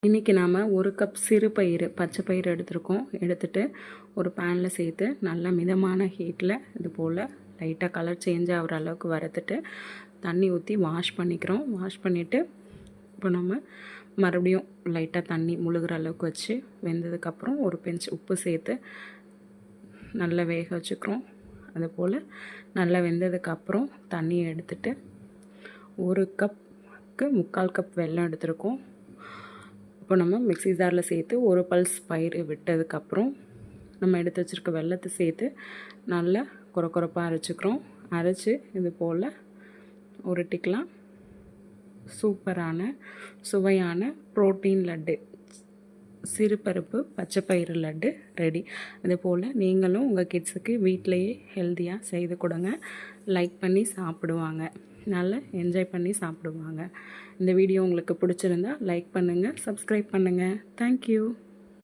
இன்றைக்கி நாம் ஒரு கப் சிறு பயிறு பச்சை பயிறு எடுத்துருக்கோம். எடுத்துகிட்டு ஒரு பேனில் சேர்த்து நல்லா மிதமான ஹீட்டில் இது போல் லைட்டாக கலர் சேஞ்ச் ஆகிற அளவுக்கு வறுத்துட்டு தண்ணி ஊற்றி வாஷ் பண்ணிக்கிறோம். வாஷ் பண்ணிவிட்டு இப்போ நம்ம மறுபடியும் லைட்டாக தண்ணி முழுகிற அளவுக்கு வச்சு வெந்ததுக்கப்புறம் ஒரு பிஞ்ச் உப்பு சேர்த்து நல்லா வேக வச்சுக்கிறோம். அதுபோல் நல்லா வெந்ததுக்கப்புறம் தண்ணியை எடுத்துகிட்டு ஒரு கப்புக்கு 3/4 கப் வெல்லம் எடுத்துருக்கோம். இப்போ நம்ம மிக்ஸி ஜாரில் சேர்த்து ஒரு பல்ஸ் பயிறு விட்டதுக்கப்புறம் நம்ம எடுத்து வச்சுருக்க வெல்லத்தை சேர்த்து நல்லா கொரப்பாக அரைச்சிக்கிறோம். அரைச்சி இது போல் உருட்டிக்கலாம். சூப்பரான சுவையான புரோட்டீன் லட்டு, சிறுபருப்பு பச்சை பயிறு லட்டு ரெடி. அதுபோல் நீங்களும் உங்கள் கிட்ஸுக்கு வீட்டிலையே ஹெல்த்தியாக செய்து கொடுங்க. லைக் பண்ணி சாப்பிடுவாங்க, நல்லா என்ஜாய் பண்ணி சாப்பிடுவாங்க. இந்த வீடியோ உங்களுக்கு பிடிச்சிருந்தா லைக் பண்ணுங்கள், சப்ஸ்கிரைப் பண்ணுங்கள். தேங்க்யூ.